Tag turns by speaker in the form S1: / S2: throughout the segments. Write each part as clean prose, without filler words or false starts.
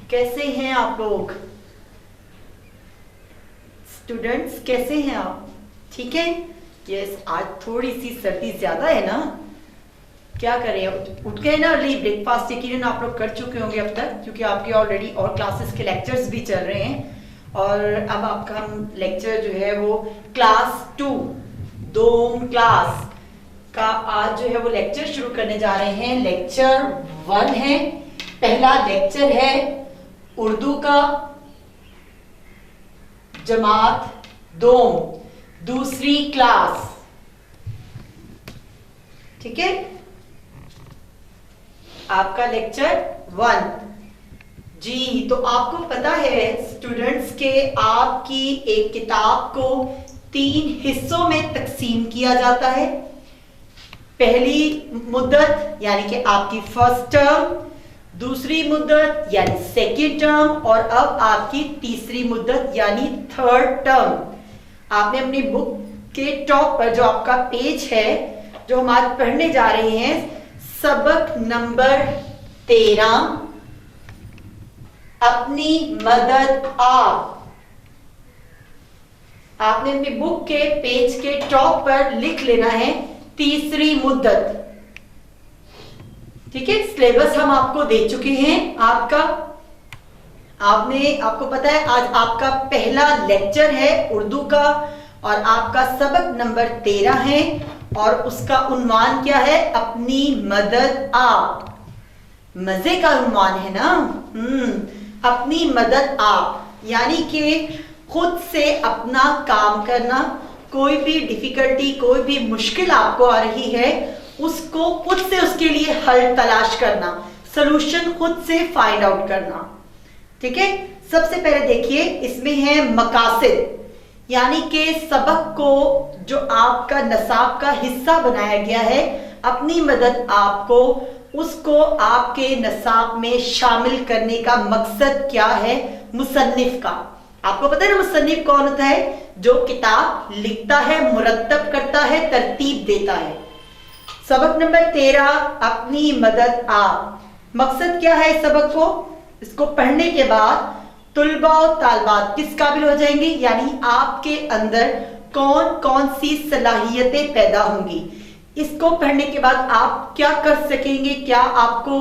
S1: कैसे हैं आप लोग? स्टूडेंट्स कैसे हैं आप? ठीक है? यस, आज थोड़ी सी सर्दी ज्यादा है ना। क्या करें, उठ गए ना अर्ली। ब्रेकफास्ट यकीनन आप लोग कर चुके होंगे अब तक, क्योंकि आपके ऑलरेडी और क्लासेस के लेक्चर्स भी चल रहे हैं। और अब आपका हम लेक्चर जो है वो क्लास 2 दोम क्लास का आज जो है वो लेक्चर शुरू करने जा रहे हैं। लेक्चर 1 है, पहला लेक्चर है उर्दू का, जमात दोम, दूसरी क्लास। ठीक है, आपका लेक्चर 1 जी। तो आपको पता है स्टूडेंट्स के आपकी एक किताब को 3 हिस्सों में तकसीम किया जाता है। पहली मुद्दत यानी कि आपकी फर्स्ट टर्म, दूसरी मुद्दत यानी सेकेंड टर्म, और अब आपकी तीसरी मुद्दत यानी थर्ड टर्म। आपने अपनी बुक के टॉप पर जो आपका पेज है, जो हम आज पढ़ने जा रहे हैं, सबक नंबर 13, अपनी मदद आप। आपने अपनी बुक के पेज के टॉप पर लिख लेना है तीसरी मुद्दत। ठीक है, सिलेबस हम आपको दे चुके हैं। आपको पता है आज आपका पहला लेक्चर है उर्दू का, और आपका सबक नंबर 13 है, और उसका उन्वान क्या है? अपनी मदद आप। मजे का उन्वान है ना। अपनी मदद आप यानी कि खुद से अपना काम करना। कोई भी डिफिकल्टी, कोई भी मुश्किल आपको आ रही है, उसको खुद से उसके लिए हल तलाश करना, सलूशन खुद से फाइंड आउट करना। ठीक है, सबसे पहले देखिए इसमें है मकासद, यानी कि सबक को जो आपका नसाब का हिस्सा बनाया गया है, अपनी मदद आपको, उसको आपके नसाब में शामिल करने का मकसद क्या है मुसन्निफ का। आपको पता है ना मुसन्निफ कौन होता है? जो किताब लिखता है, मुरत्तब करता है, तरतीब देता है। सबक नंबर 13, अपनी मदद आप। मकसद क्या है इस सबक को? इसको पढ़ने के बाद तुलबा और तालबात किस काबिल हो जाएंगे, यानी आपके अंदर कौन कौन सी सलाहियतें पैदा होंगी। इसको पढ़ने के बाद आप क्या कर सकेंगे, क्या आपको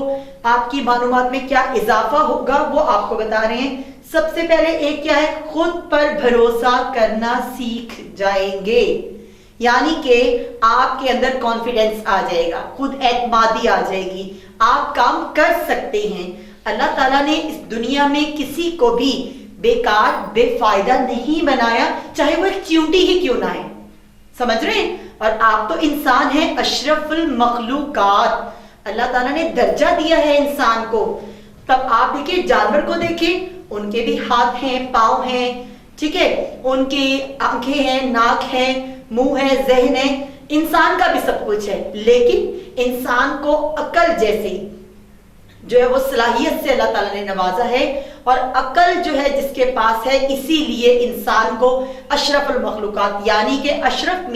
S1: आपकी मालूमात में क्या इजाफा होगा, वो आपको बता रहे हैं। सबसे पहले एक क्या है? खुद पर भरोसा करना सीख जाएंगे, यानी कि आपके अंदर कॉन्फिडेंस आ जाएगा, खुद एतमादी आ जाएगी, आप काम कर सकते हैं। अल्लाह ताला ने इस दुनिया में किसी को भी बेकार बेफायदा नहीं बनाया, चाहे वो एक चींटी ही क्यों ना है। समझ रहे हैं? और आप तो इंसान हैं, अशरफुल मखलूकात। अल्लाह ताला ने दर्जा दिया है इंसान को। तब आप देखिए, जानवर को देखिए, उनके भी हाथ हैं, पांव हैं, ठीक है, उनकी आंखें हैं, नाक है, मुंह है, ज़हन है। इंसान का भी सब कुछ है, लेकिन इंसान को अकल जैसे जो है वो सलाहियत से अल्लाह ताला ने नवाजा है। और अकल जो है जिसके पास है, इसीलिए इंसान को अशरफुल मखलूकात, यानी कि अशरफ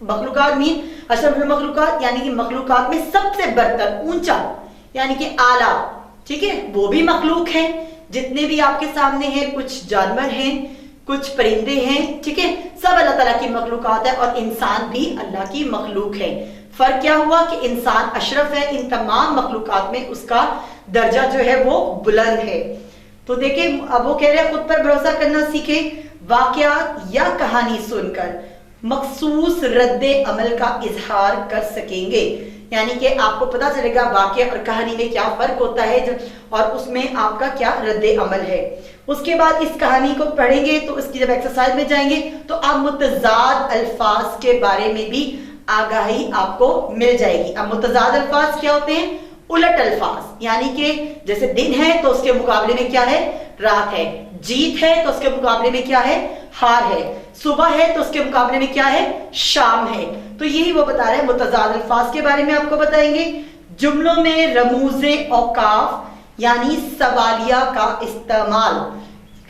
S1: मखलूकात अशरफुल मखलूकात, यानी कि मखलूकात में सबसे बरतर, ऊंचा, यानी कि आला। ठीक है, वो भी मखलूक है। जितने भी आपके सामने हैं, कुछ जानवर हैं, कुछ परिंदे हैं, ठीक है, सब अल्लाह ताला की मखलूकात है, और इंसान भी अल्लाह की मखलूक है। फर्क क्या हुआ कि इंसान अशरफ है, इन तमाम मखलूकात में उसका दर्जा जो है वो बुलंद है। तो देखिए, अब वो कह रहे हैं खुद पर भरोसा करना सीखे, वाकयात या कहानी सुनकर मखसूस रद्दे अमल का इजहार कर सकेंगे। यानी कि आपको पता चलेगा वाकया और कहानी में क्या फर्क होता है, और उसमें आपका क्या रद्दे अमल है। उसके बाद इस कहानी को पढ़ेंगे तो इसकी जब एक्सरसाइज में जाएंगे तो आप मुतजाद अल्फाज के बारे में भी आगाही आपको मिल जाएगी। अब मुतजाद अल्फाज क्या होते हैं? उलट अल्फाज, यानी कि जैसे दिन है तो उसके मुकाबले में क्या है? रात है। जीत है तो उसके मुकाबले में क्या है? हार है। सुबह है तो उसके मुकाबले में क्या है? शाम है। तो यही वो बता रहे हैं, मुतजाद अल्फाज के बारे में आपको बताएंगे। जुमलों में रमूज़े औकाफ यानी सवालिया का इस्तेमाल।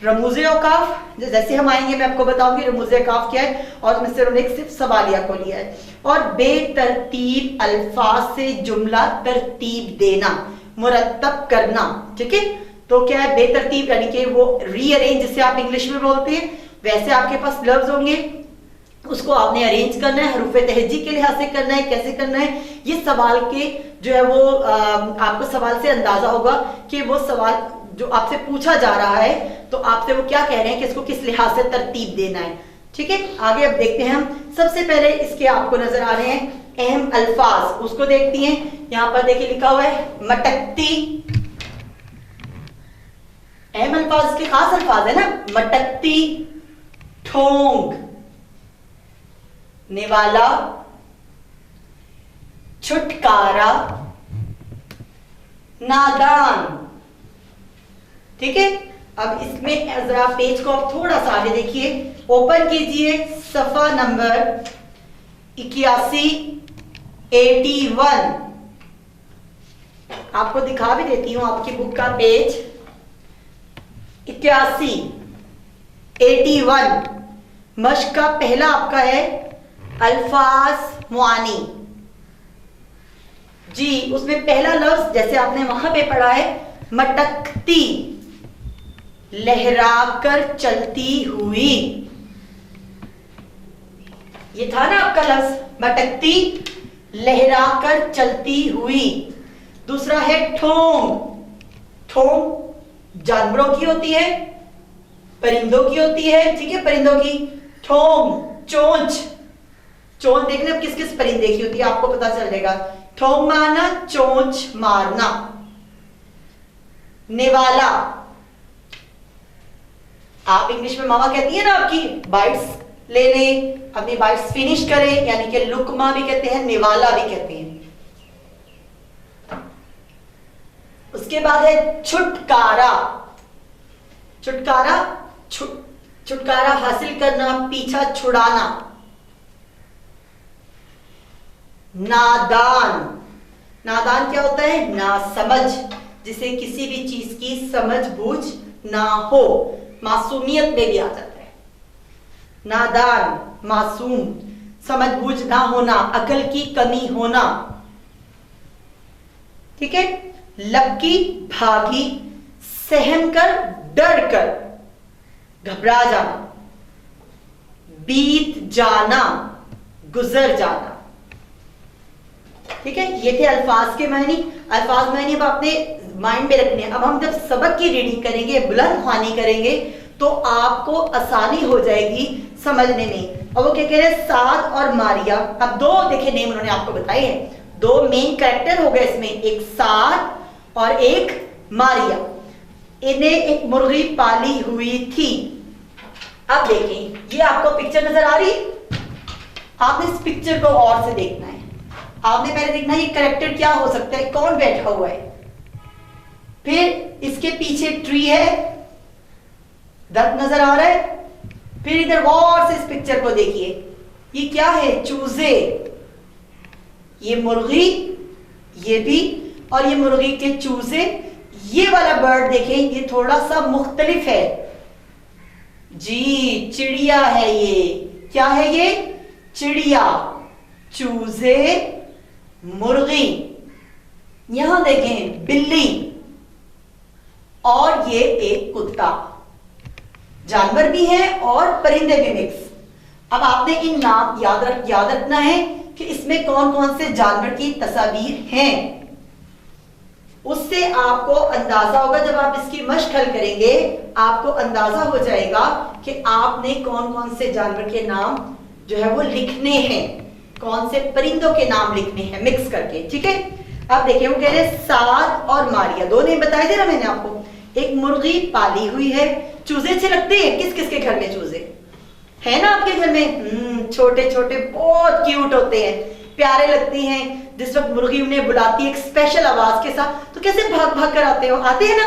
S1: रमूज़े औकाफ जैसे हम आएंगे मैं आपको बताऊंगी रमूज़े औकाफ क्या है, और उसमें से उन्होंने सिर्फ सवालिया को लिया है। और बेतरतीब अल्फाज से जुमला तरतीब देना, मुरत्तब करना। ठीक है, तो क्या है बेतरतीब, यानी कि वो रीअरेंज जिसे आप इंग्लिश में बोलते हैं, वैसे आपके पास लफ्ज होंगे, उसको आपने अरेंज करना है, हरूफ तहजी के लिहाज से करना है, कैसे करना है, ये सवाल के जो है वो आपको सवाल से अंदाजा होगा कि वो सवाल जो आपसे पूछा जा रहा है तो आपसे वो क्या कह रहे हैं कि इसको किस लिहाज से तरतीब देना है। ठीक है, आगे अब देखते हैं हम। सबसे पहले इसके आपको नजर आ रहे हैं अहम अल्फाज, उसको देखती हैं। यहां पर देखिए लिखा हुआ है मटकती। अहम अल्फाज के खास अल्फाज है ना, मटकती, ठोंग, निवाला, छुटकारा, नादान। ठीक है, अब इसमें जरा पेज को आप थोड़ा सा आगे देखिए, ओपन कीजिए सफा नंबर 81 आपको दिखा भी देती हूं आपकी बुक का पेज 81 मश्क का पहला आपका है अल्फाज मुआनी जी। उसमें पहला लफ्ज जैसे आपने वहां पे पढ़ा है मटकती, लहराकर चलती हुई, ये था ना आपका लफ्ज मटकती, लहराकर चलती हुई। दूसरा है ठोंग। ठोंग जानवरों की होती है, परिंदों की होती है, ठीक है, परिंदों की। ठोंग, चोंच, चोंच देखने अब किस किस परिंदे की होती है आपको पता चलेगा। ठोंग मारना, चोंच मारना। निवाला, आप इंग्लिश में मामा कहती है ना आपकी बाइट्स ले लें, अपनी बाइट्स फिनिश करें, यानी कि लुकमा भी कहते हैं, निवाला भी कहते हैं। उसके बाद है छुटकारा। छुटकारा, छुटकारा हासिल करना, पीछा छुड़ाना। नादान, नादान क्या होता है, नासमझ, जिसे किसी भी चीज की समझ बूझ ना हो, मासूमियत में भी आ जाता है। नादान, मासूम, समझ बूझ ना होना, अकल की कमी होना। ठीक है, लपकी, भागी, सहम कर, डर कर, घबरा जाना, बीत जाना, गुजर जाना। ठीक है, ये थे अल्फाज के मायने। अल्फाज मायने अब आपने माइंड में रखने हैं। अब हम जब सबक की रीडिंग करेंगे, बुलंद ख्वानी करेंगे, तो आपको आसानी हो जाएगी समझने में। और वो क्या कह रहे हैं, साद और मारिया। अब दो देखे नेम उन्होंने आपको बताए हैं, दो मेन कैरेक्टर हो गए इसमें, एक साद और एक मारिया। इन्हें एक मुर्गी पाली हुई थी। अब देखें, ये आपको पिक्चर नजर आ रही, आपने इस पिक्चर को और से देखना है। आपने पहले देखना है ये कैरेक्टर क्या हो सकता है, कौन बैठा हुआ है, फिर इसके पीछे ट्री है, दरख्त नजर आ रहा है, फिर इधर गौर से इस पिक्चर को देखिए, ये क्या है, चूजे, ये मुर्गी, ये भी, और ये मुर्गी के चूजे। ये वाला बर्ड देखें, ये थोड़ा सा मुख्तलिफ है जी, चिड़िया है ये। क्या है ये, चिड़िया, चूजे, मुर्गी। यहां देखें बिल्ली, और ये एक कुत्ता। जानवर भी है और परिंदे भी मिक्स। अब आपने इन नाम याद रखना है कि इसमें कौन कौन से जानवर की तस्वीर हैं। उससे आपको अंदाजा होगा, जब आप इसकी मश्क हल करेंगे आपको अंदाजा हो जाएगा कि आपने कौन कौन से जानवर के नाम जो है वो लिखने हैं, कौन से परिंदों के नाम लिखने हैं मिक्स करके। ठीक है, अब देखिए वो कह रहे हैं साद और मारिया, दो नेम बताए थे ना मैंने आपको। एक मुर्गी पाली हुई है, चूजे अच्छे लगते हैं, किस किस के घर में चूजे है ना आपके घर में, छोटे छोटे बहुत क्यूट होते हैं, प्यारे लगती हैं। जिस वक्त मुर्गी उन्हें बुलाती है एक स्पेशल आवाज के साथ, तो कैसे भाग भाग कर आते हो, आते हैं ना,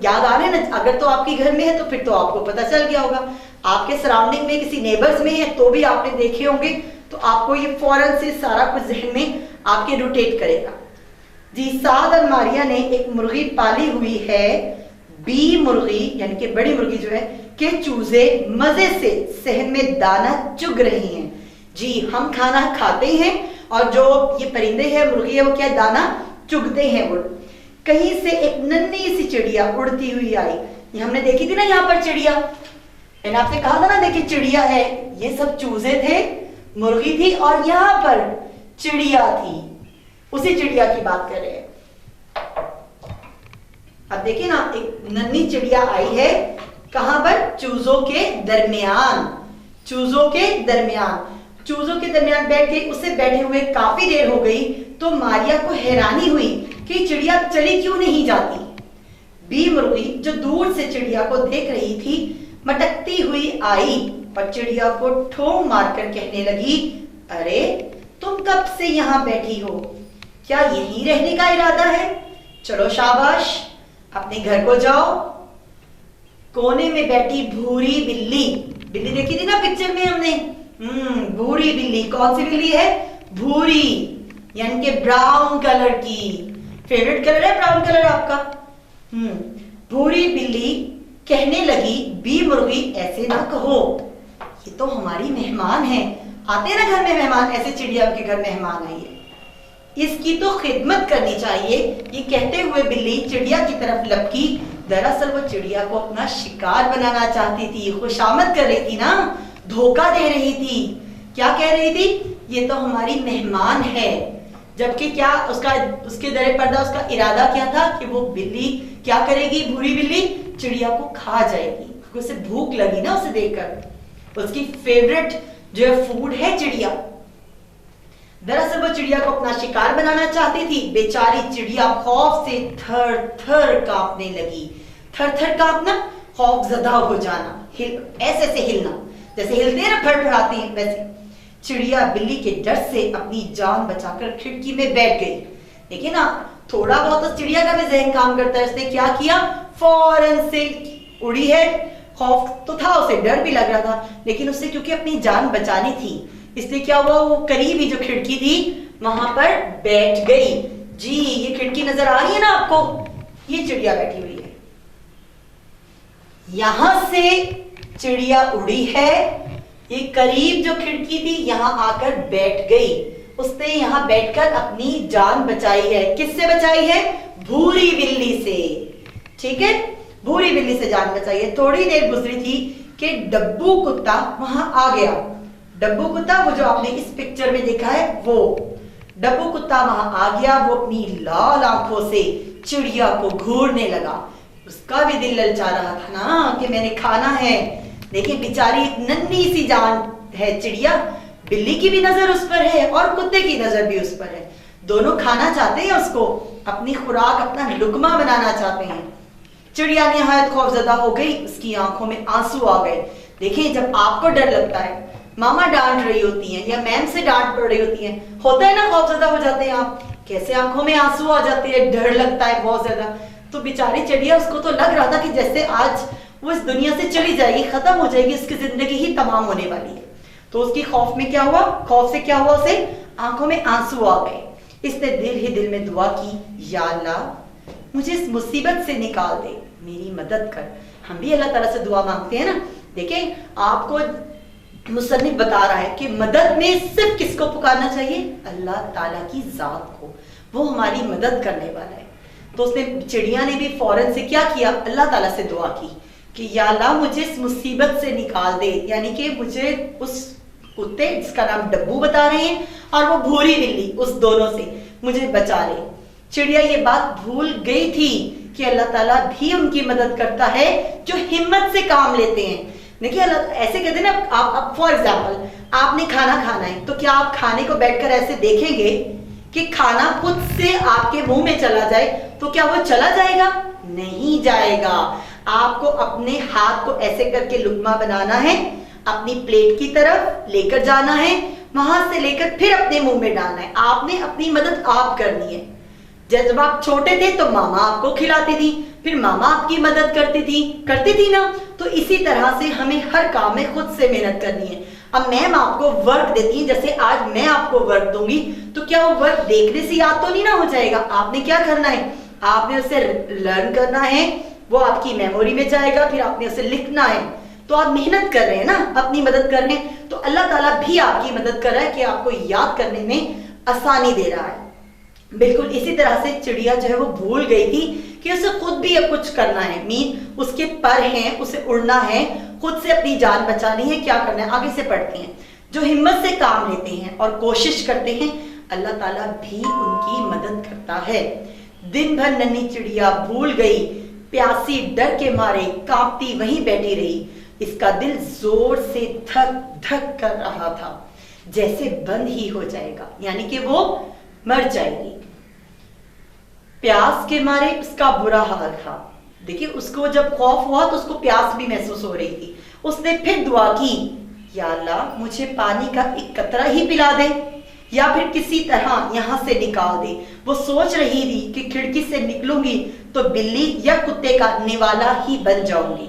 S1: याद आ रहे हैं ना। अगर तो आपके घर में है तो फिर तो आपको पता चल गया होगा, आपके सराउंडिंग में किसी नेबर्स में है तो भी आपने देखे होंगे, तो आपको ये फौरन से सारा कुछ जहन में आपके रोटेट करेगा जी। साद और मारिया ने एक मुर्गी पाली हुई है, बी मुर्गी यानी कि बड़ी मुर्गी जो है के चूजे मजे से सहन में दाना चुग रही हैं जी। हम खाना खाते हैं और जो ये परिंदे हैं, मुर्गी है, वो क्या दाना चुगते हैं। वो कहीं से एक नन्ही सी चिड़िया उड़ती हुई आई। ये हमने देखी थी ना यहाँ पर चिड़िया, मैंने आपसे कहा था ना, देखिए चिड़िया है, ये सब चूजे थे, मुर्गी थी और यहाँ पर चिड़िया थी। उसी चिड़िया की बात कर रहे हैं। अब देखिए ना, एक नन्ही चिड़िया आई है, कहां पर? चूजों के दरमियान। चूजों के दरमियान बैठ गई। उसे बैठे हुए काफी देर हो गई, तो मारिया को हैरानी हुई कि चिड़िया चली क्यों नहीं जाती। बी मुर्गी जो दूर से चिड़िया को देख रही थी, मटकती हुई आई और चिड़िया को ठों मारकर कहने लगी, अरे तुम कब से यहाँ बैठी हो? क्या यहीं रहने का इरादा है? चलो शाबाश, अपने घर को जाओ। कोने में बैठी भूरी बिल्ली, बिल्ली देखी थी ना पिक्चर में हमने, भूरी बिल्ली। कौन सी बिल्ली है? भूरी, यानी कि ब्राउन कलर की। फेवरेट कलर है ब्राउन कलर आपका। भूरी बिल्ली कहने लगी, बी मुर्गी ऐसे ना कहो, ये तो हमारी मेहमान है, आते ना घर में मेहमान, ऐसे चिड़िया के घर मेहमान आई है, इसकी तो खिदमत करनी चाहिए। ये कहते हुए बिल्ली चिड़िया की तरफ लपकी। दरअसल वो चिड़िया को अपना शिकार बनाना चाहती थी, खुशामद कर रही थी ना, धोखा दे रही थी। क्या कह रही थी? ये तो हमारी मेहमान है। जबकि क्या उसके दरे पर्दा उसका इरादा क्या था कि वो बिल्ली क्या करेगी? भूरी बिल्ली चिड़िया को खा जाएगी, क्योंकि उसे भूख लगी ना उसे देखकर। उसकी फेवरेट जो है फूड है चिड़िया। दरअसल वो चिड़िया को अपना शिकार बनाना चाहती थी। बेचारी चिड़िया खौफ से थर थर कांपने लगी। थर थर कांपना, खौफजदा हो जाना, ऐसे ऐसे हिलना, जैसे हिलते हैं ना, फड़फड़ाते हैं, वैसे। चिड़िया बिल्ली के डर से अपनी जान बचाकर खिड़की में बैठ गई। देखिए ना, थोड़ा बहुत तो चिड़िया का भी ज़हन काम करता है। उसने क्या किया? फौरन से उड़ी है। खौफ तो था, उसे डर भी लग रहा था, लेकिन उसे क्योंकि अपनी जान बचानी थी, इसलिए क्या हुआ, वो करीब ही जो खिड़की थी वहां पर बैठ गई। जी, ये खिड़की नजर आ रही है ना आपको, ये चिड़िया बैठी हुई है। यहां से चिड़िया उड़ी है, ये करीब जो खिड़की थी यहां आकर बैठ गई। उसने यहां बैठकर अपनी जान बचाई है। किससे बचाई है? भूरी बिल्ली से। ठीक है, भूरी बिल्ली से जान बचाई है। थोड़ी देर गुजरी थी कि डब्बू कुत्ता वहां आ गया। डब्बू कुत्ता, वो जो आपने इस पिक्चर में देखा है, वो डब्बू कुत्ता वहां आ गया। वो अपनी लाल आंखों से चिड़िया को घूरने लगा। उसका भी दिल ललचा रहा था ना कि मैंने खाना है। देखिए, बेचारी नन्ही सी जान है चिड़िया, बिल्ली की भी नजर उस पर है और कुत्ते की नजर भी उस पर है। दोनों खाना चाहते हैं उसको, अपनी खुराक, अपना लुकमा बनाना चाहते हैं। चिड़िया निहायत खौफजदा हो गई, उसकी आंखों में आंसू आ गए। देखिए, जब आपको डर लगता है, मामा डांट रही होती हैं या मैम से डांट पड़ रही होती है, होता है ना, खौफजदा हो जाते हैं आप, कैसे आंखों में आंसू आ जाते हैं, डर लगता है बहुत ज्यादा। तो बेचारी चिड़िया, उसको तो लग रहा था कि जैसे आज वो इस दुनिया से चली जाएगी, खत्म हो जाएगी, उसकी जिंदगी ही तमाम होने वाली है। तो उसकी खौफ में क्या हुआ, खौफ से क्या हुआ, उसे आंखों में आंसू आ गए। इसने दिल ही दिल में दुआ की, या अल्लाह मुझे इस मुसीबत से निकाल दे, मेरी मदद कर। हम भी अल्लाह ताला से दुआ मांगते हैं ना। देखें, आपको मुसन्निफ बता रहा है कि मदद में सिर्फ किसको पुकारना चाहिए? अल्लाह ताला की जात को, वो हमारी मदद करने वाला है। तो उसने, चिड़िया ने भी फौरन से क्या किया, अल्लाह ताला से दुआ की कि या अल्लाह मुझे इस मुसीबत से निकाल दे, यानी कि मुझे उस कुत्ते जिसका नाम डब्बू बता रहे हैं और वो भूरी बिल्ली, उस दोनों से मुझे बचा ले। चिड़िया ये बात भूल गई थी कि अल्लाह ताला भी उनकी मदद करता है जो हिम्मत से काम लेते हैं। देखिए, ऐसे कहते हैं ना, आप फॉर एग्जाम्पल आपने खाना खाना है, तो क्या आप खाने को बैठकर ऐसे देखेंगे कि खाना खुद से आपके मुंह में चला जाए? तो क्या वो चला जाएगा? नहीं जाएगा। आपको अपने हाथ को ऐसे करके लुकमा बनाना है, अपनी प्लेट की तरफ लेकर जाना है, वहां से लेकर फिर अपने मुंह में डालना है। आपने अपनी मदद आप करनी है। जब आप छोटे थे तो मामा आपको खिलाती थी, फिर मामा आपकी मदद करती थी ना। तो इसी तरह से हमें हर काम में खुद से मेहनत करनी है। अब मैम आपको वर्क देती है, जैसे आज मैं आपको वर्क दूंगी, तो क्या वो वर्क देखने से याद तो नहीं ना हो जाएगा? आपने क्या करना है, आपने उसे लर्न करना है, वो आपकी मेमोरी में जाएगा, फिर आपने उसे लिखना है। तो आप मेहनत कर रहे हैं ना, अपनी मदद कर रहे हैं, तो अल्लाह ताला भी आपकी मदद कर रहा है कि आपको याद करने में आसानी दे रहा है। बिल्कुल इसी तरह से चिड़िया जो है वो भूल गई थी कि उसे खुद भी अब कुछ करना है, उसके पर हैं, उसे उड़ना है, खुद से अपनी जान बचानी है, क्या करना है। आगे से पढ़ते हैं। जो हिम्मत से काम लेते हैं और कोशिश करते हैं, अल्लाह ताला भी उनकी मदद करता है। दिन भर नन्ही चिड़िया भूल गई, प्यासी डर के मारे कांपती वहीं बैठी रही। इसका दिल जोर से धक धक कर रहा था, जैसे बंद ही हो जाएगा, यानी कि वो मर जाएगी। प्यास के मारे उसका बुरा हाल था। देखिए, उसको जब खौफ हुआ तो उसको प्यास भी महसूस हो रही थी। उसने फिर दुआ की, या अल्लाह मुझे पानी का एक कतरा ही पिला दे या फिर किसी तरह यहां से निकाल दे। वो सोच रही थी कि खिड़की से निकलूंगी तो बिल्ली या कुत्ते का निवाला ही बन जाऊंगी।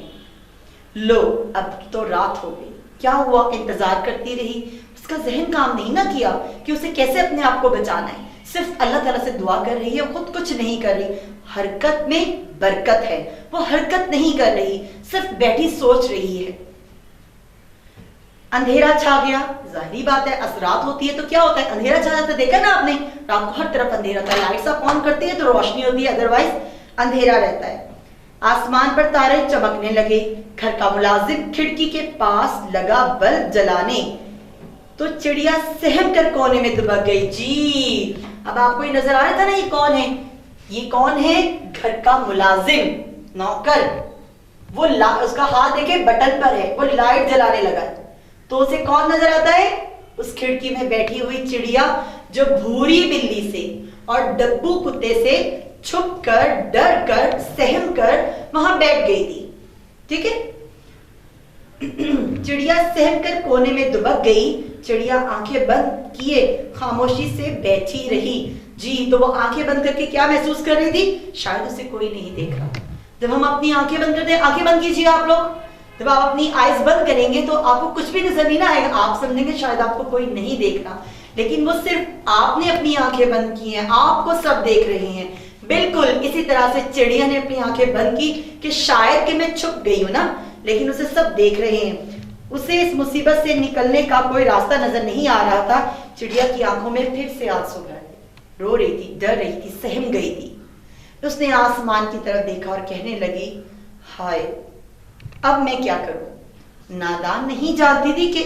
S1: लो, अब तो रात हो गई। क्या हुआ? इंतजार करती रही। उसका जहन काम नहीं ना किया कि उसे कैसे अपने आप को बचाना है। सिर्फ अल्लाह ताला से दुआ कर रही है, खुद कुछ नहीं कर रही। हरकत में बरकत है, वो हरकत नहीं कर रही, सिर्फ बैठी सोच रही है। अंधेरा छा गया। जाहिर बात है, असरात होती है तो क्या होता है, अंधेरा छा जाता है। देखा ना आपने, रात को हर तरफ अंधेरा था। लाइट्स आप ऑन करती है तो रोशनी होती है, अदरवाइज अंधेरा रहता है। आसमान पर तारे चमकने लगे। घर का मुलाजिम खिड़की के पास लगा बल्ब जलाने तो चिड़िया सहम कर कोने में दुबक गई। जी, अब आपको ये नजर आ रहा था ना, ये कौन है? ये कौन है? घर का मुलाजिम, नौकर। वो उसका हाथ देखे बटन पर है, वो लाइट जलाने लगा तो उसे कौन नजर आता है? उस खिड़की में बैठी हुई चिड़िया, जो भूरी बिल्ली से और डब्बू कुत्ते से छुप कर, डर कर, सहम कर वहां बैठ गई थी। ठीक है। चिड़िया सहम कर कोने में दुबक गई। चिड़िया आंखें बंद किए खामोशी से बैठी रही। जी, तो वो आंखें बंद करके क्या महसूस कर रही थी? शायद उसे कोई नहीं देख रहा। जब हम अपनी आंखें बंद करते हैं, आंखें बंद कीजिए आप लोग। जब आप अपनी आईज बंद करेंगे तो आपको कुछ भी नजर नहीं आएगा। आप समझेंगे शायद आपको कोई नहीं देख रहा, लेकिन वो सिर्फ आपने अपनी आंखें बंद की हैं, आपको सब देख रहे हैं। बिल्कुल इसी तरह से चिड़िया ने अपनी आंखें बंद की कि शायद कि मैं छुप गई हूं ना, लेकिन उसे सब देख रहे हैं। उसे इस मुसीबत से निकलने का कोई रास्ता नजर नहीं आ रहा था। चिड़िया की आंखों में फिर से आंसू भर आए, रो रही थी, डर रही थी, सहम गई थी। उसने आसमान की तरफ देखा और कहने लगी, हाय, अब मैं क्या करूं? नादान नहीं जानती थी कि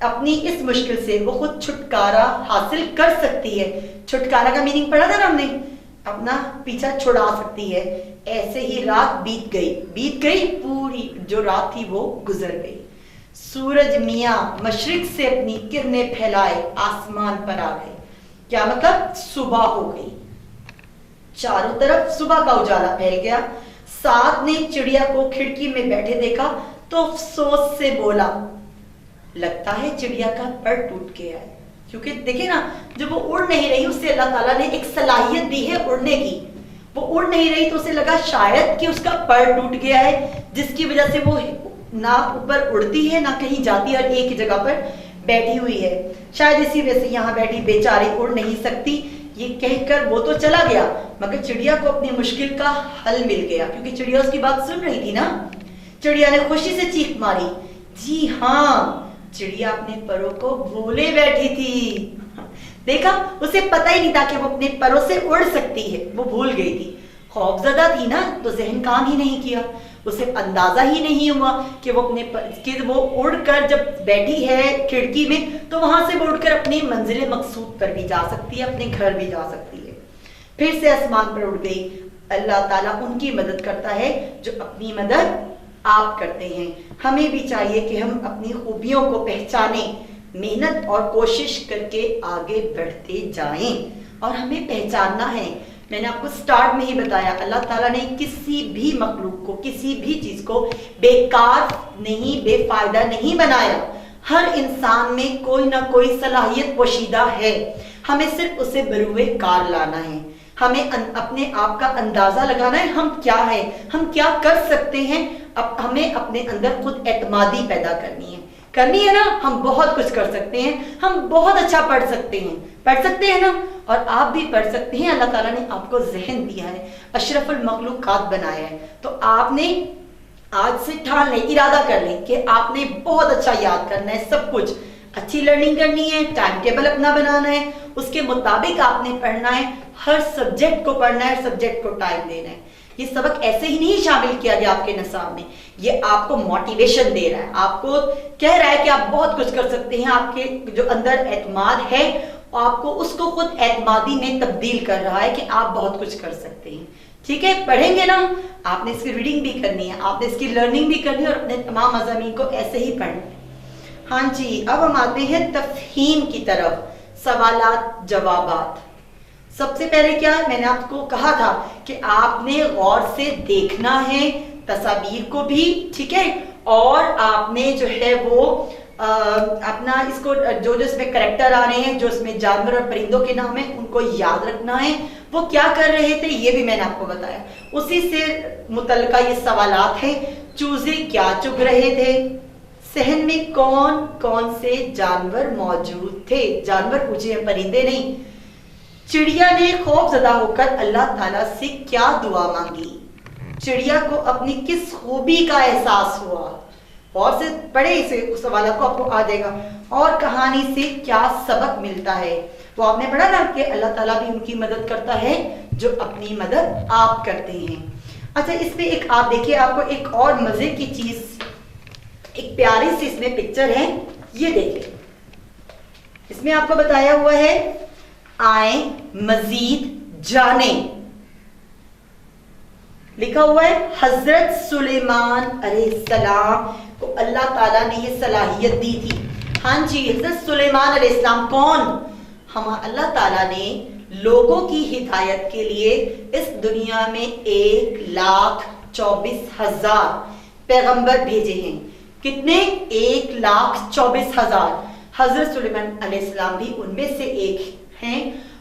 S1: अपनी इस मुश्किल से वो खुद छुटकारा हासिल कर सकती है। छुटकारा का मीनिंग पढ़ा था ना हमने, अपना पीछा छुड़ा सकती है। ऐसे ही रात बीत गई, पूरी जो रात थी वो गुजर गई। सूरज मियां मशरिक से अपनी किरणें फैलाए आसमान पर आ गए। क्या मतलब? सुबह हो गई, चारों तरफ सुबह का उजाला फैल गया। साथ ने चिड़िया को खिड़की में बैठे देखा तो अफसोस से बोला, लगता है चिड़िया का पर टूट गया है। क्योंकि देखिए ना, जब वो उड़ नहीं रही, उससे अल्लाह ताला ने एक सलाहियत दी है उड़ने की। वो उड़ नहीं रही तो उसे लगा शायद कि उसका पर टूट गया है, जिसकी वजह से वो ना ऊपर उड़ती है ना कहीं जाती है और एक ही जगह पर बैठी हुई है। शायद इसी वजह से यहाँ बैठी बेचारी उड़ नहीं सकती। ये कहकर वो तो चला गया, मगर चिड़िया को अपनी मुश्किल का हल मिल गया, क्योंकि चिड़िया उसकी बात सुन रही थी ना। चिड़िया ने खुशी से चीख मारी। जी हाँ, चिड़िया अपने परों को भूले बैठी थी। देखा, उसे पता ही नहीं था कि वो अपने परों से उड़ सकती है, वो भूल गई थी। खौफजदा थी ना, तो जहन काम ही नहीं किया। उसे अंदाजा ही नहीं हुआ कि वो उड़कर जब बैठी है खिड़की में तो वहां से वो उड़कर अपनी मंजिल मकसूद पर भी जा सकती है, अपने घर भी जा सकती है। फिर से आसमान पर उड़ गई। अल्लाह ताला उनकी मदद करता है जो अपनी मदद आप करते हैं। हमें भी चाहिए कि हम अपनी खूबियों को पहचानें, मेहनत और कोशिश करके आगे बढ़ते जाएं। और हमें पहचानना है, मैंने आपको स्टार्ट में ही बताया, अल्लाह ताला ने किसी भी मखलूक को, किसी भी चीज को बेकार नहीं, बेफायदा नहीं बनाया। हर इंसान में कोई ना कोई सलाहियत पोशीदा है, हमें सिर्फ उसे बरूए कार लाना है। हमें अपने आप का अंदाजा लगाना है, हम क्या है, हम क्या कर सकते हैं। अब हमें अपने अंदर खुद एतमादी पैदा करनी है ना। हम बहुत कुछ कर सकते हैं, हम बहुत अच्छा पढ़ सकते हैं ना, और आप भी पढ़ सकते हैं। अल्लाह ताला ने आपको ज़हन दिया है, अशरफुल मखलूकात बनाया है, तो आपने आज से ठान लें, इरादा कर लें कि आपने बहुत अच्छा याद करना है सब कुछ। अच्छी लर्निंग करनी है, टाइम टेबल अपना बनाना है, उसके मुताबिक आपने पढ़ना है, हर सब्जेक्ट को पढ़ना है, सब्जेक्ट को टाइम देना है। ये सबक ऐसे ही नहीं शामिल किया गया आपके निसाब में, ये आपको मोटिवेशन दे रहा है, आपको कह रहा है कि आप बहुत कुछ कर सकते हैं। आपके जो अंदर एतमाद है आपको उसको खुद एतमादी में तब्दील कर रहा है कि आप बहुत कुछ कर सकते हैं। ठीक है, पढ़ेंगे ना, आपने इसकी रीडिंग भी करनी है, आपने इसकी लर्निंग भी करनी है और अपने तमाम मज़ामीन को ऐसे ही पढ़ना है। हाँ जी, अब हम आते हैं तफहीम की तरफ, सवालात जवाबात। सबसे पहले क्या मैंने आपको कहा था कि आपने गौर से देखना है तस्वीर को भी, ठीक है, और आपने जो है वो अपना इसको जो जो इसमें करेक्टर आ रहे हैं, जो इसमें जानवर और परिंदों के नाम है, उनको याद रखना है। वो क्या कर रहे थे ये भी मैंने आपको बताया, उसी से मुतल्लिका ये सवालात हैं। चूजे क्या चुग रहे थे, सहन में कौन कौन से जानवर मौजूद थे, जानवर पूछे हैं, परिंदे नहीं। चिड़िया ने खौफजदा होकर अल्लाह ताला से क्या दुआ मांगी, चिड़िया को अपनी किस खूबी का एहसास हुआ। और से पढ़े इसे, उस सवाल को आपको आ जाएगा। और कहानी से क्या सबक मिलता है, वो आपने पढ़ा ना कि अल्लाह ताला भी उनकी मदद करता है जो अपनी मदद आप करते हैं। अच्छा, इसमें एक आप देखिए, आपको एक और मजे की चीज, एक प्यारी सी इसमें पिक्चर है, ये देखिए। इसमें आपको बताया हुआ है आए मजीद जाने, लिखा हुआ है हजरत सुलेमान अलैहिस्सलाम को अल्लाह ताला ने ये सलाहियत दी थी। हाँ जी, हजरत सुलेमान अलैहिस्सलाम कौन, हम अल्लाह ताला ने लोगों की हिदायत के लिए इस दुनिया में 1,24,000 पैगंबर भेजे हैं। कितने? 1,24,000। हजरत सुलेमान अलैहिस्सलाम भी उनमें से एक हैं।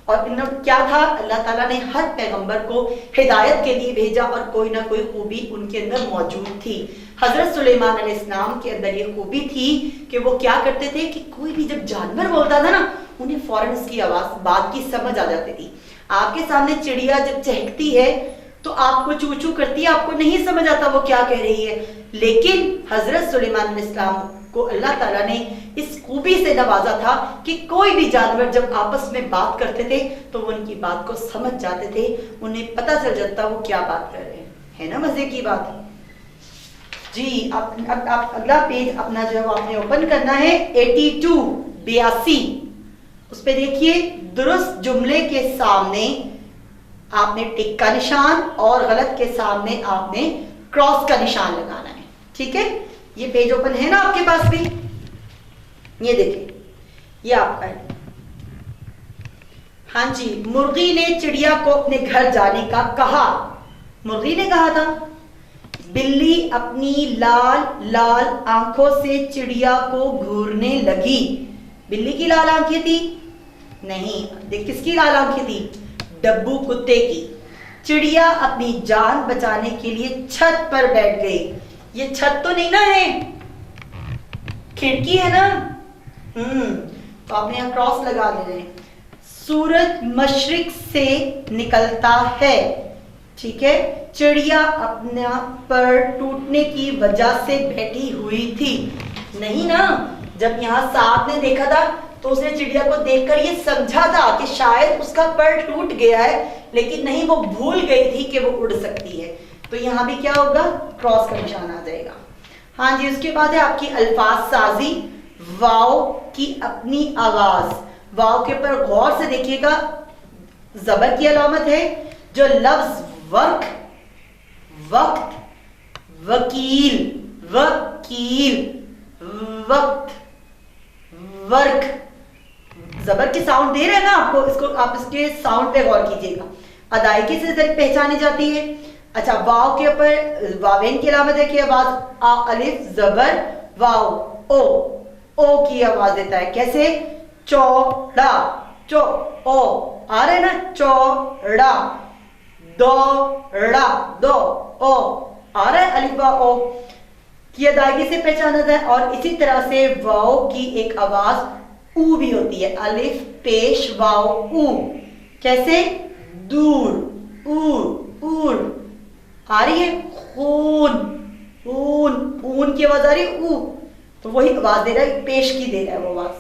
S1: और इन्होंने क्या था, अल्लाह ताला ने हर पैगंबर को हिदायत के लिए भेजा और कोई ना कोई खूबी उनके अंदर मौजूद थी। हजरत सुलेमान अलैहिस्सलाम के अंदर ये खूबी थी कि वो क्या करते थे कि कोई भी जब जानवर बोलता था ना, उन्हें फौरन उसकी आवाज, बात की समझ आ जाती थी। आपके सामने चिड़िया जब चहकती है तो आपको चू चू करती है, आपको नहीं समझ आता वो क्या कह रही है, लेकिन हजरत सुलेमान अलैहिस्सलाम को अल्लाह ताला ने इस खूबी से नवाजा था कि कोई भी जानवर जब आपस में बात करते थे तो वो उनकी बात को समझ जाते थे, उन्हें पता चल जाता वो क्या बात कर रहे हैं। है ना मजे की बात जी। आप अगला पेज अपना जो है वो आपने ओपन करना है, 82 उस पे देखिए, दुरुस्त जुमले के सामने आपने टिक का निशान और गलत के सामने आपने क्रॉस का निशान लगाना है। ठीक है, ये पेज ओपन है ना आपके पास भी, ये देखिए, ये आपका है। हाँ जी, मुर्गी ने चिड़िया को अपने घर जाने का कहा। मुर्गी ने कहा था। बिल्ली अपनी लाल लाल आंखों से चिड़िया को घूरने लगी। बिल्ली की लाल आंखें थी? नहीं। देख, किसकी लाल आंखें थी? डब्बू कुत्ते की। चिड़िया अपनी जान बचाने के लिए छत पर बैठ गई। ये छत तो नहीं ना है, खिड़की है ना। तो आपने यहां क्रॉस लगा देना है। सूरज मशरिक से निकलता है। ठीक है, चिड़िया अपना पर टूटने की वजह से बैठी हुई थी। नहीं ना, जब यहां सांप ने देखा था तो उसने चिड़िया को देखकर ये समझा था कि शायद उसका पर टूट गया है, लेकिन नहीं, वो भूल गई थी कि वो उड़ सकती है। तो यहां भी क्या होगा? क्रॉस का निशान आ जाएगा। हाँ जी, उसके बाद है आपकी अल्फाज साजी। वाव की अपनी आवाज। वाव के ऊपर गौर से देखिएगा, जबर की अलामत है। जो लफ्ज वर्क, वक्त, वकील, वकील, वक्त, वर्क, जबर की साउंड दे रहे हैं ना आपको, इसको आप इसके साउंड पे गौर कीजिएगा। अदायगी से पहचानी जाती है। अच्छा, वाव के ऊपर वावेन की अलामत है कि आवाज आ, अलिफ, जबर, वाव, ओ, ओ की आवाज देता है। कैसे? चौड़ा, चो, ओ आ रहे ना, चौड़ा, दौड़ा, दो, ओ आ रहा है, अलिफ वा ओ की अदायगी से पहचाना जाता है। और इसी तरह से वाव की एक आवाज ऊ भी होती है, अलिफ पेश वाव ऊ। कैसे? दूर, ऊर, ऊर आ रही है। खून, ऊन, ऊन की आवाज आ रही है, ऊ, तो वही आवाज दे रहा है, पेश की दे रहा है वो आवाज।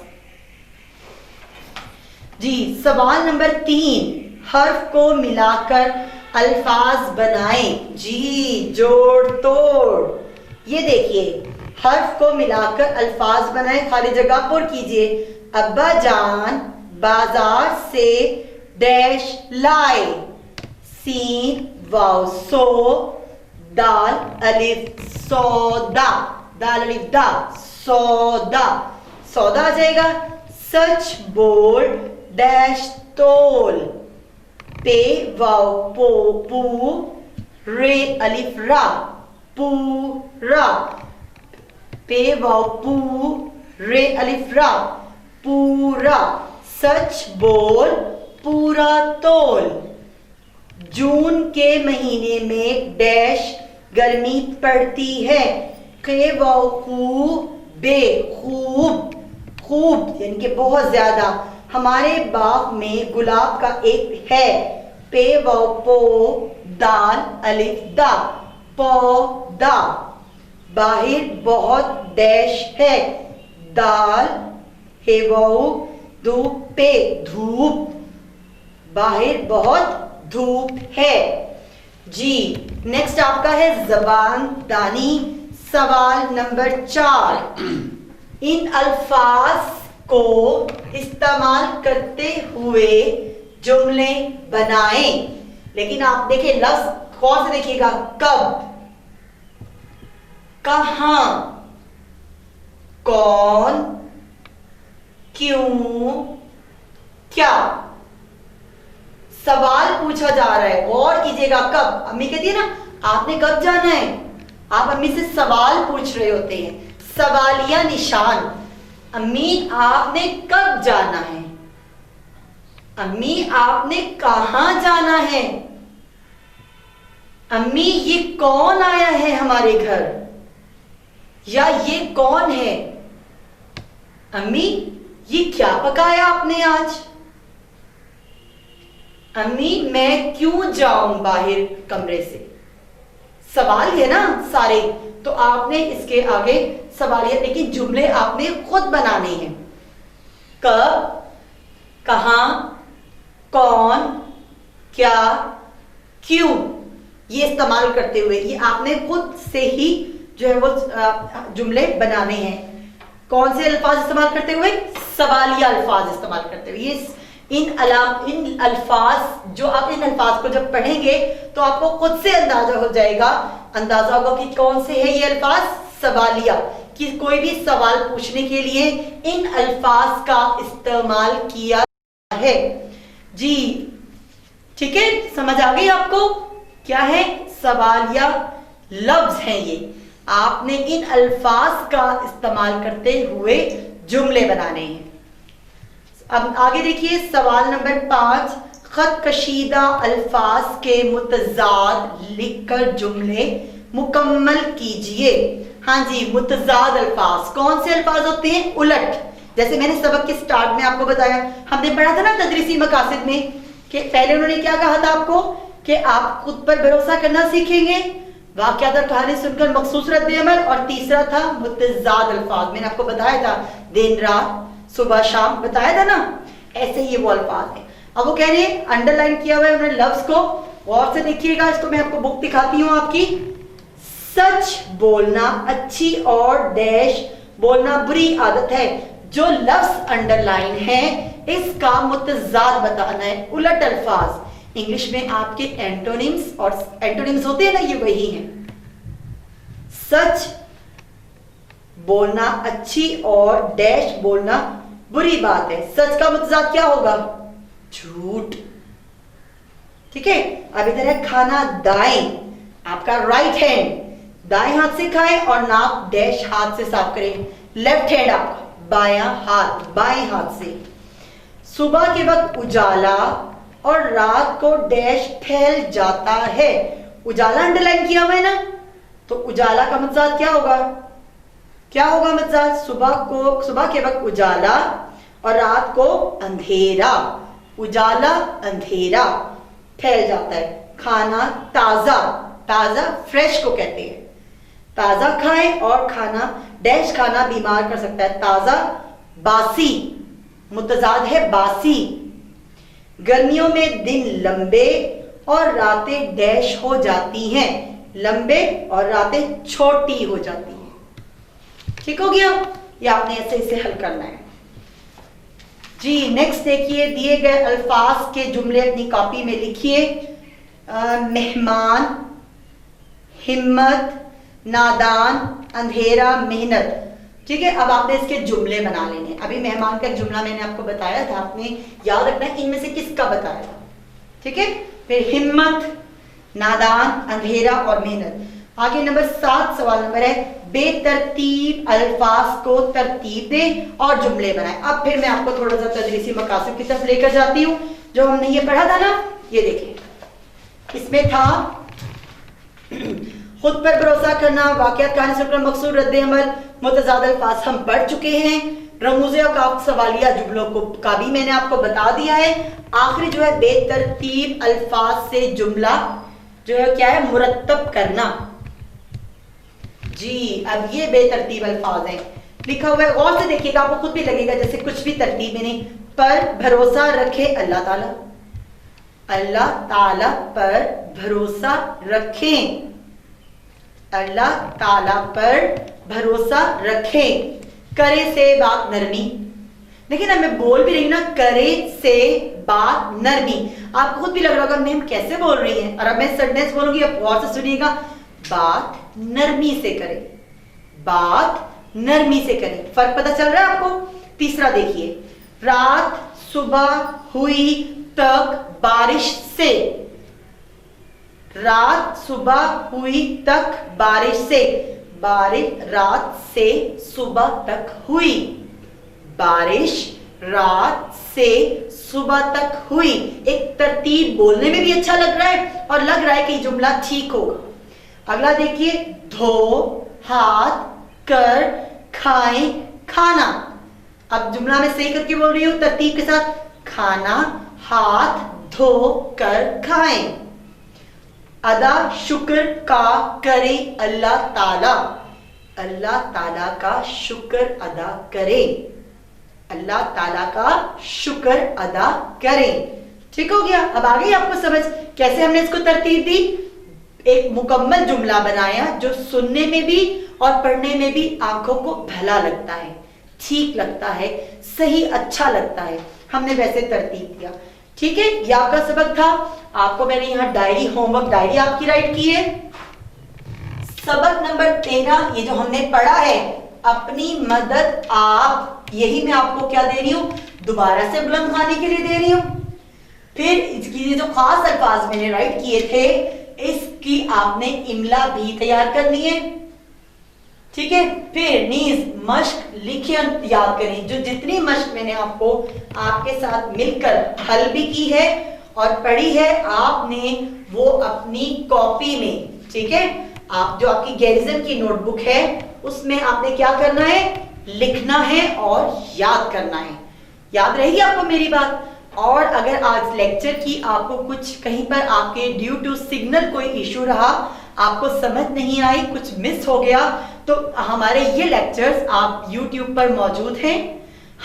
S1: जी सवाल नंबर 3, हर्फ को मिलाकर अल्फाज बनाएं। जी जोड़ तोड़। ये देखिए, हर्फ को मिलाकर अल्फाज बनाएं, खाली जगह पुर कीजिए। अब्बा जान बाजार से डैश लाए, सीन वाव सो, दाल अलिफ सौदा, दाल अलिफ दा सौदा, सौदा आ जाएगा। सच बोल डैश तोल, पे वाव पो पू, रे अलिफ रा पूरा, पे वाव पू, रे अलिफ रा पूरा। सच बोल पूरा तोल, जून के महीने में डैश गर्मी पड़ती है, खे वाव खू बे खूब, खूब यानी कि बहुत ज्यादा। हमारे बाग में गुलाब का एक है, पे वाव पो, दाल अलिफ दा पौधा। बाहर बहुत डैश है, दाल हे वाव धूप पे धूप, बाहर बहुत धूप है। जी नेक्स्ट आपका है जबान दानी, सवाल नंबर 4। इन अल्फाज को इस्तेमाल करते हुए जुमले बनाएं। लेकिन आप देखिए लफ्ज गौर से देखिएगा, कब, कहां, कौन, क्यों, क्या। सवाल पूछा जा रहा है, गौर कीजिएगा। कब, अम्मी कहती है ना आपने कब जाना है, आप अम्मी से सवाल पूछ रहे होते हैं, सवालिया निशान। अम्मी आपने कब जाना है, अम्मी आपने कहां जाना है, अम्मी ये कौन आया है हमारे घर, या ये कौन है, अम्मी ये क्या पकाया आपने आज, अम्मी मैं क्यों जाऊं बाहर कमरे से। सवाल है ना सारे, तो आपने इसके आगे सवालिया, लेकिन जुमले आपने खुद बनाने हैं। कब, कहां, कौन, क्या, क्यों, ये इस्तेमाल करते हुए ये आपने खुद से ही जो है वो जुमले बनाने हैं। कौन से अल्फाज इस्तेमाल करते हुए, सवालिया अल्फाज इस्तेमाल करते हुए। ये इन अल्फाज जो आप इन अल्फाज को जब पढ़ेंगे तो आपको खुद से अंदाजा हो जाएगा, अंदाजा होगा कि कौन से है ये अल्फाज सवालिया, कि कोई भी सवाल पूछने के लिए इन अल्फाज का इस्तेमाल किया है। जी ठीक है, समझ आ गई आपको क्या है, सवालिया लफ्ज हैं ये। आपने इन अल्फाज का इस्तेमाल करते हुए जुमले बनाने हैं। अब आगे देखिए सवाल नंबर 5, खत कशीदा अल्फाज के मुतजाद लिखकर जुमले मुकम्मल कीजिए। हाँ जी, मुतजाद अल्फाज कौन से अल्फाज होते हैं, उलट। जैसे मैंने सबक के स्टार्ट में आपको बताया, हमने पढ़ा था ना तदरीसी मकासिद में, कि पहले उन्होंने क्या कहा था आपको, कि आप खुद पर भरोसा करना सीखेंगे, वाक़यात और कहानी सुनकर मखसूस रद्द-ए-अमल, और तीसरा था मुतजाद अल्फाज। मैंने आपको बताया था दिन रात सुबह शाम, बताया था ना, ऐसे ही वो अल्फाज है। अब वो कह रहे हैं, अंडरलाइन किया हुआ है उन्होंने लफ्ज को, गौर से देखिएगा, इसको मैं आपको बुक दिखाती हूँ आपकी। सच बोलना अच्छी और डैश बोलना बुरी आदत है। जो लफ्ज अंडरलाइन है इसका मुतजाद बताना है, उलट अल्फाज। इंग्लिश में आपके एंटोनिम्स, और एंटोनिम्स होते हैं ना, ये वही हैं। सच बोलना अच्छी और डैश बोलना बुरी बात है। सच का मुतजाद क्या होगा, झूठ। ठीक है, अब इधर है खाना दाएं, आपका राइट हैंड दाएं हाथ से खाएं और नाक डैश हाथ से साफ करें। लेफ्ट हैंड आपका बायां हाथ बाएं हाथ से। सुबह के वक्त उजाला और रात को डैश फैल जाता है। उजाला अंडरलाइन किया हुआ है ना, तो उजाला का मुतजाद क्या होगा, क्या होगा मुतजाद, सुबह के वक्त उजाला और रात को अंधेरा। उजाला अंधेरा फैल जाता है। खाना ताजा, ताजा फ्रेश को कहते हैं। ताजा खाएं और खाना डैश खाना बीमार कर सकता है। ताजा बासी, मुतजाद है बासी, गर्मियों में दिन लंबे और रातें डैश हो जाती हैं, लंबे और रातें छोटी हो जाती हैं। ठीक हो गया, ये आपने ऐसे इसे हल करना है जी। नेक्स्ट देखिए, दिए गए अल्फाज के जुमले अपनी कॉपी में लिखिए। मेहमान, हिम्मत, नादान, अंधेरा, मेहनत। ठीक है, अब आपने इसके जुमले बना लेने। अभी मेहमान का एक जुमला मैंने आपको बताया था, आपने याद रखना है इनमें से किसका बताया था। ठीक है, फिर हिम्मत, नादान, अंधेरा और मेहनत। आगे नंबर 7 सवाल नंबर है, बेतरतीब अल्फाज को तरतीब दे और जुमले बनाए। अब फिर मैं आपको थोड़ा सा तदरीसी मकासद की तरफ लेकर जाती हूँ। जो हमने ये पढ़ा था ना, ये देखिए, इसमें था खुद पर भरोसा करना, वाक़ियात कहानी से मकसूद रद्द अमल, मुतज़ाद अल्फाज हम पढ़ चुके हैं। रमूज़े और काफ सवालिया जुमलों को का भी मैंने आपको बता दिया है। आखिरी जो है बेतरतीब अल्फाज से जुमला जो है क्या है, मुरत्तब करना जी। अब ये बेतरतीब अल्फाज है, लिखा हुआ है, गौर से देखिएगा, आपको खुद भी लगेगा जैसे कुछ भी तरतीब में नहीं। पर भरोसा रखे अल्लाह ताला, अल्लाह ताला पर भरोसा रखें, अल्लाह ताला पर भरोसा रखें। करे से बात नरमी, देखिए ना मैं बोल भी रही हूं ना, करे से बात नरमी। आपको खुद भी लग रहा होगा मैम कैसे बोल रही है, और अब मैं सेंटेंस बोलूंगी, अब गौर से सुनिएगा। बात नरमी से करें, बात नरमी से करें। फर्क पता चल रहा है आपको। तीसरा देखिए, रात सुबह हुई तक बारिश से, रात सुबह हुई तक बारिश से, बारिश रात से सुबह तक हुई, बारिश रात से सुबह तक हुई। एक तरतीब बोलने में भी अच्छा लग रहा है और लग रहा है कि जुमला ठीक होगा। अगला देखिए, धो, हाथ, कर, खाएं, खाना। अब जुमला में सही करके बोल रही हूं तरतीब के साथ, खाना, हाथ धो कर खाएं। अदा शुक्र का करे अल्लाह ताला, अल्लाह ताला का शुक्र अदा करें, अल्लाह ताला का शुक्र अदा करें। ठीक हो गया। अब आ गई आपको समझ कैसे हमने इसको तरतीब दी। एक मुकम्मल जुमला बनाया जो सुनने में भी और पढ़ने में भी आंखों को भला लगता है, ठीक लगता है, सही अच्छा लगता है। हमने वैसे तरतीब दिया। ठीक है, ये आपका सबक था। आपको मैंने यहाँ डायरी, होमवर्क डायरी आपकी राइट की है। सबक नंबर 13 ये जो हमने पढ़ा है, अपनी मदद आप, यही मैं आपको क्या दे रही हूं, दोबारा से बुलंद खाने के लिए दे रही हूं। फिर इसकी जो खास अल्फाज मैंने राइट किए थे, इसकी आपने इमला भी तैयार करनी है। ठीक है, फिर नीज मश्क लिखिए, याद करें। जो जितनी मश्क मैंने आपको आपके साथ मिलकर हल भी की है और पढ़ी है, आपने वो अपनी कॉपी में, ठीक है, आप जो आपकी गैरिजन की नोटबुक है उसमें आपने क्या करना है, लिखना है और याद करना है। याद रहेगी आपको मेरी बात। और अगर आज लेक्चर की आपको कुछ कहीं पर आपके ड्यू टू सिग्नल कोई इशू रहा, आपको समझ नहीं आई, कुछ मिस हो गया, तो हमारे ये लेक्चर्स आप YouTube पर मौजूद हैं।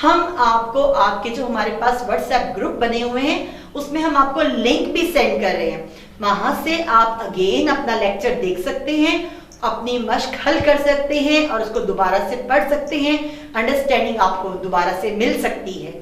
S1: हम आपको आपके जो हमारे पास व्हाट्सएप ग्रुप बने हुए हैं उसमें हम आपको लिंक भी सेंड कर रहे हैं। वहां से आप अगेन अपना लेक्चर देख सकते हैं, अपनी मश्क हल कर सकते हैं और उसको दोबारा से पढ़ सकते हैं। अंडरस्टैंडिंग आपको दोबारा से मिल सकती है।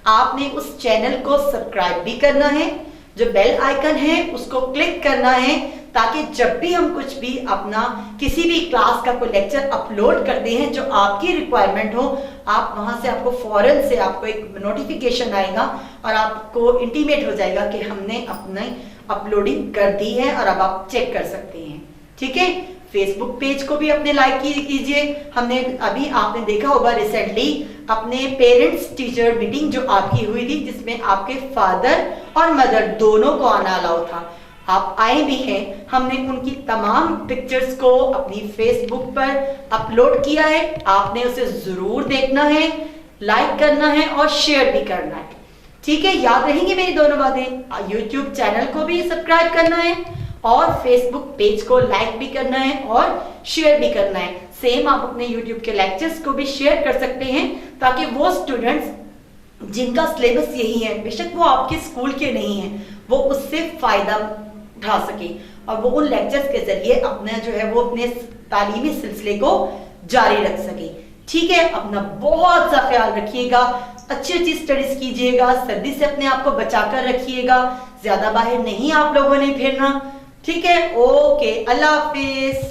S1: आपने उस चैनल को सब्सक्राइब भी करना है, जो बेल आइकन है उसको क्लिक करना है, ताकि जब भी हम कुछ भी अपना किसी भी क्लास का कोई लेक्चर अपलोड करते हैं जो आपकी रिक्वायरमेंट हो, आप वहां से आपको फौरन से आपको एक नोटिफिकेशन आएगा और आपको इंटीमेट हो जाएगा कि हमने अपनी अपलोडिंग कर दी है और अब आप चेक कर सकते हैं। ठीक है, फेसबुक पेज को भी अपने लाइक कीजिए। हमने अभी आपने देखा होगा रिसेंटली अपने पेरेंट्स टीचर मीटिंग जो आपकी हुई थी, जिसमें आपके फादर और मदर दोनों को आना अलाउ था। आप आए भी हैं। हमने उनकी तमाम पिक्चर्स को अपनी फेसबुक पर अपलोड किया है। आपने उसे जरूर देखना है, लाइक करना है और शेयर भी करना है। ठीक है, याद रहेंगी मेरी दोनों बातें। यूट्यूब चैनल को भी सब्सक्राइब करना है और फेसबुक पेज को लाइक भी करना है और शेयर भी करना है। सेम आप अपने यूट्यूब के लेक्चर्स को भी शेयर कर सकते हैं, ताकि वो स्टूडेंट्स जिनका सिलेबस यही है, बेशक वो आपके स्कूल के नहीं हैं, वो उससे फायदा उठा सके और वो उन लेक्चर्स के जरिए अपना जो है वो अपने तालीमी सिलसिले को जारी रख सके। ठीक है, अपना बहुत सा ख्याल रखिएगा, अच्छी अच्छी स्टडीज कीजिएगा, सर्दी से अपने आप को बचाकर रखिएगा, ज्यादा बाहर नहीं आप लोगों ने फिरना। ठीक है, ओके, अल्लाह हाफिज।